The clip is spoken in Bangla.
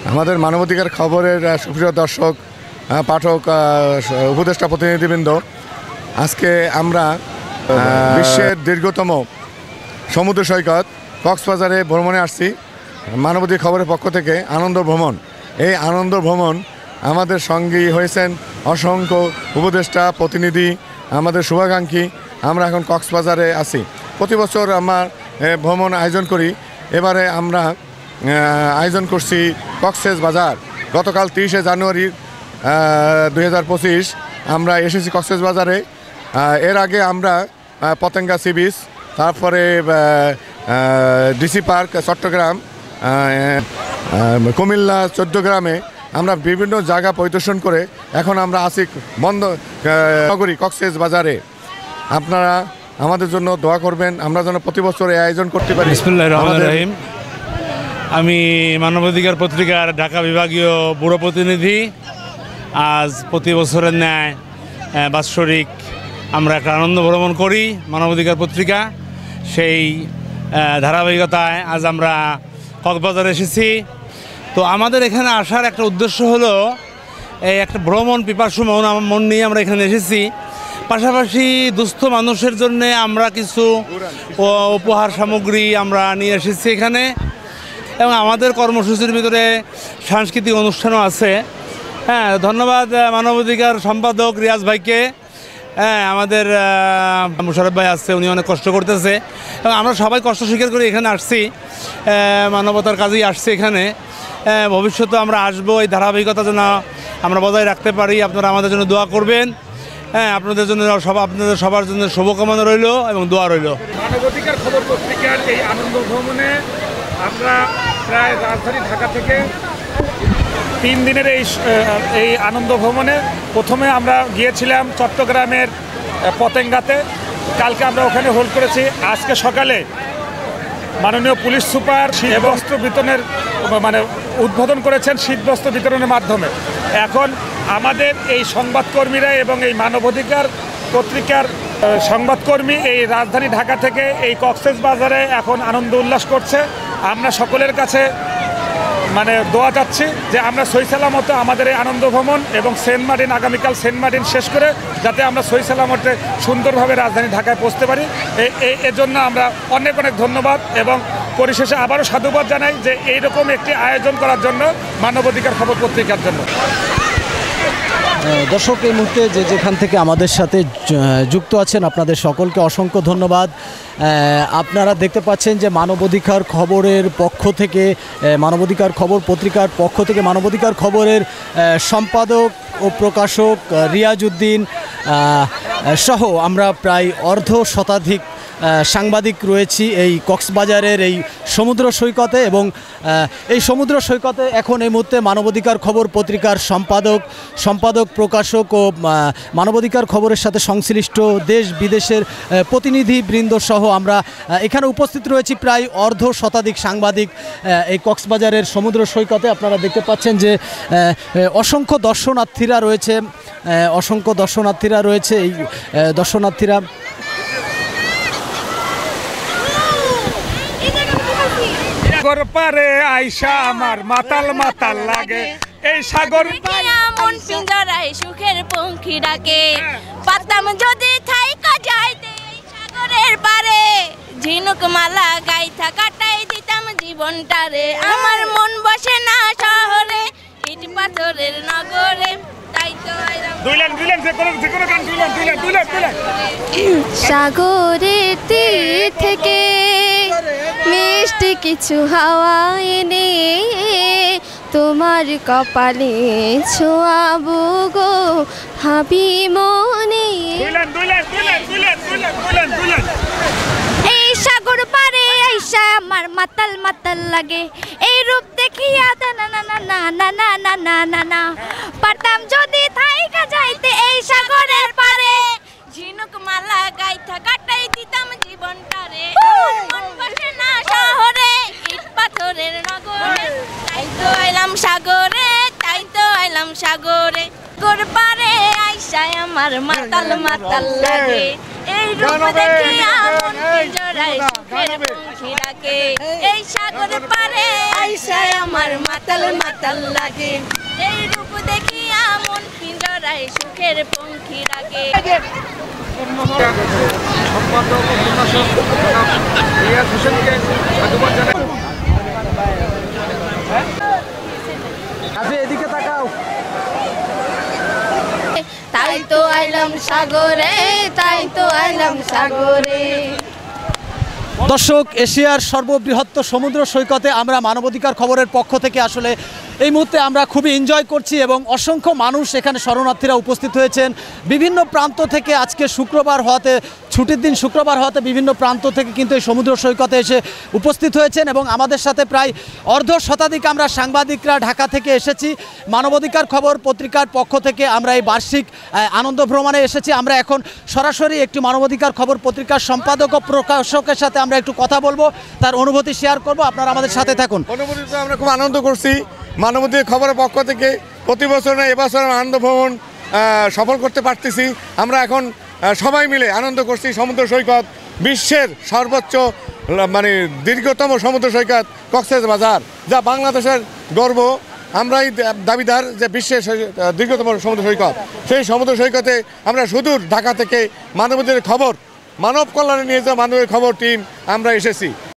আমাদের মানবাধিকার খবরের সুপ্রিয় দর্শক, পাঠক, উপদেষ্টা প্রতিনিধিবৃন্দ, আজকে আমরা বিশ্বের দীর্ঘতম সমুদ্র সৈকত কক্সবাজারে ভ্রমণে আসছি। মানবাধিকার খবরের পক্ষ থেকে আনন্দ ভ্রমণ। এই আনন্দ ভ্রমণ আমাদের সঙ্গী হয়েছেন অসংখ্য উপদেষ্টা, প্রতিনিধি, আমাদের শুভাকাঙ্ক্ষী। আমরা এখন কক্সবাজারে আছি। প্রতি বছর আমরা ভ্রমণ আয়োজন করি। এবারে আমরা আয়োজন করছি কক্সেস বাজার। গতকাল 30শে জানুয়ারি 2025 আমরা এসেছি কক্সেস বাজারে। এর আগে আমরা পতেঙ্গা সি বিচ, তারপরে ডিসি পার্ক চট্টগ্রাম, কুমিল্লা 14 গ্রামে আমরা বিভিন্ন জায়গা পরিদর্শন করে এখন আমরা আছি বন্ধ নগরী কক্সেস বাজারে। আপনারা আমাদের জন্য দোয়া করবেন, আমরা যেন প্রতি বছর এই আয়োজন করতে পারি। বিসমিল্লাহির রহমানির রহিম। আমি মানবাধিকার পত্রিকার ঢাকা বিভাগীয় ব্যুরো প্রতিনিধি। আজ প্রতি বছরের ন্যায় বাৎসরিক আমরা একটা আনন্দ ভ্রমণ করি মানবাধিকার পত্রিকা। সেই ধারাবাহিকতায় আজ আমরা কক্সবাজারে এসেছি। তো আমাদের এখানে আসার একটা উদ্দেশ্য হলো এই একটা ভ্রমণ পিপাসু মন নিয়ে আমরা এখানে এসেছি। পাশাপাশি দুস্থ মানুষের জন্য আমরা কিছু উপহার সামগ্রী আমরা নিয়ে এসেছি এখানে, এবং আমাদের কর্মসূচির ভিতরে সাংস্কৃতিক অনুষ্ঠানও আছে। হ্যাঁ, ধন্যবাদ মানবাধিকার সম্পাদক রিয়াজ ভাইকে। হ্যাঁ, আমাদের মুশারফ ভাই আসছে, উনি অনেক কষ্ট করতেছে এবং আমরা সবাই কষ্ট স্বীকার করে এখানে আসছি, মানবতার কাজেই আসছি এখানে। ভবিষ্যতে আমরা আসবো, এই ধারাবাহিকতা যেন আমরা বজায় রাখতে পারি। আপনারা আমাদের জন্য দোয়া করবেন। হ্যাঁ, আপনাদের জন্য আপনাদের সবার জন্য শুভকামনা রইল এবং দোয়া রইল। মানবাধিকার খবর পত্রিকার এই আনন্দ ভ্রমণে আমরা প্রায় রাজধানী ঢাকা থেকে 3 দিনের এই আনন্দ ভ্রমণে প্রথমে আমরা গিয়েছিলাম চট্টগ্রামের পতেঙ্গাতে। কালকে আমরা ওখানে হোল্ড করেছি। আজকে সকালে মাননীয় পুলিশ সুপার শীতবস্ত্র বিতরণের উদ্বোধন করেছেন, শীতবস্ত্র বিতরণের মাধ্যমে। এখন আমাদের এই সংবাদকর্মীরা এবং এই মানবাধিকার পত্রিকার সংবাদকর্মী এই রাজধানী ঢাকা থেকে এই কক্সেস বাজারে এখন আনন্দ উল্লাস করছে। আমরা সকলের কাছে দোয়া চাচ্ছি যে আমরা সহি সালামতে আমাদের এই আনন্দ ভ্রমণ এবং সেন্ট মার্টিন, আগামীকাল সেন্ট মার্টিন শেষ করে যাতে আমরা সহি সালামতে সুন্দরভাবে রাজধানী ঢাকায় পৌঁছতে পারি। এর জন্য আমরা অনেক অনেক ধন্যবাদ এবং পরিশেষে আবারও সাধুবাদ জানাই যে এইরকম একটি আয়োজন করার জন্য মানবাধিকার খবর পত্রিকার জন্য। দর্শক, এই মুহূর্তে যেখান থেকে আমাদের সাথে যুক্ত আছেন আপনাদের সকলকে অসংখ্য ধন্যবাদ। আপনারা দেখতে পাচ্ছেন যে মানবাধিকার খবরের পক্ষ থেকে, মানবাধিকার খবর পত্রিকার পক্ষ থেকে মানবাধিকার খবরের সম্পাদক ও প্রকাশক রিয়াজ উদ্দিন সহ আমরা প্রায় অর্ধ শতাধিক সাংবাদিক রয়েছি এই কক্সবাজারের এই সমুদ্র সৈকতে। এবং এই সমুদ্র সৈকতে এখন এই মুহূর্তে মানবাধিকার খবর পত্রিকার সম্পাদক প্রকাশক ও মানবাধিকার খবরের সাথে সংশ্লিষ্ট দেশ বিদেশের প্রতিনিধিবৃন্দ সহ আমরা এখানে উপস্থিত রয়েছি প্রায় অর্ধ শতাধিক সাংবাদিক এই কক্সবাজারের সমুদ্র সৈকতে। আপনারা দেখতে পাচ্ছেন যে অসংখ্য দর্শনার্থীরা রয়েছে। এই দর্শনার্থীরা সাগর পারে আইসা আমার মাতাল মাতাল লাগে, এই সাগর মন পিঞ্জরায় সুখের পঙ্খী ডাকে, পাতাম যদি থাইকা যাইতে এই সাগরের পারে, ঝিনুক মালা গাইথা কাটাই দিতাম জীবনটারে। আমার মন বসে না শহরে, ইট পাথরের নগরে, তাই তো সাগরের তীর থেকে মিষ্টি কিছু হাওয়া এনে তোমার কপালে ছোঁয়াবো গো ভাবি মনে। এই সাগর পারে আইসা আমার মাতাল মাতাল লাগে, এই রূপ দেখিয়া না না না না না না না না না না, পারতাম যদি থাইকা যাইতে এই সাগরের পারে, ঝিনুক মালা গাইথা কাটাই দিতাম জীবনটারে। মন বসে না শহরে, ইট পাথরের নগরে, তাই তো আইলাম সাগরে, তাই তো আইলাম দিতাম সাগরে। সাগর পারে আইসায় আমার মাতাল মাতাল লাগে, এই রূপ দেখিয়া মন পিঞ্জরায় সুখের পঙ্খী ডাকে। এই সাগর পারে আইসায় আমার মাতাল মাতাল লাগে, এই রূপ দেখিয়া মন পিঞ্জরায় সুখের পঙ্খী ডাকে। সম্পাদক ও প্রকাশক জনাব রিয়াজ হোসেনকে সাধুবাদ জানাই। এদিকে তাকাও। তাই তো আইলাম সাগরে, তাই তো আইলাম সাগরে। দর্শক, এশিয়ার সর্ববৃহৎ সমুদ্র সৈকতে আমরা মানবাধিকার খবরের পক্ষ থেকে আসলে এই মুহূর্তে আমরা খুবই এনজয় করছি এবং অসংখ্য মানুষ এখানে শরণার্থীরা উপস্থিত হয়েছেন বিভিন্ন প্রান্ত থেকে। আজকে শুক্রবার হওয়াতে, ছুটির দিন শুক্রবার হওয়াতে বিভিন্ন প্রান্ত থেকে কিন্তু এই সমুদ্র সৈকতে এসে উপস্থিত হয়েছেন এবং আমাদের সাথে প্রায় অর্ধ শতাধিক আমরা সাংবাদিকরা ঢাকা থেকে এসেছি। মানবাধিকার খবর পত্রিকার পক্ষ থেকে আমরা এই বার্ষিক আনন্দ ভ্রমণে এসেছি। আমরা এখন সরাসরি একটি মানবাধিকার খবর পত্রিকার সম্পাদক ও প্রকাশকের সাথে আমরা একটু কথা বলবো, তার অনুভূতি শেয়ার করব। আপনারা আমাদের সাথে থাকুন। অনুভূতিতে আমরা খুব আনন্দ করছি। মানবাধিকার খবরের পক্ষ থেকে প্রতি বছর না এবছর আনন্দ ভ্রমণ সফল করতে পারতেছি। আমরা এখন সবাই মিলে আনন্দ করছি। সমুদ্র সৈকত বিশ্বের সর্বোচ্চ মানে দীর্ঘতম সমুদ্র সৈকত কক্সবাজার, যা বাংলাদেশের গর্ব। আমরাই দাবিদার যে বিশ্বের দীর্ঘতম সমুদ্র সৈকত। সেই সমুদ্র সৈকতে আমরা সুদূর ঢাকা থেকে মানবাধিকার খবর, মানব কল্যাণে নিয়ে যাওয়া মানবের খবর টিম আমরা এসেছি।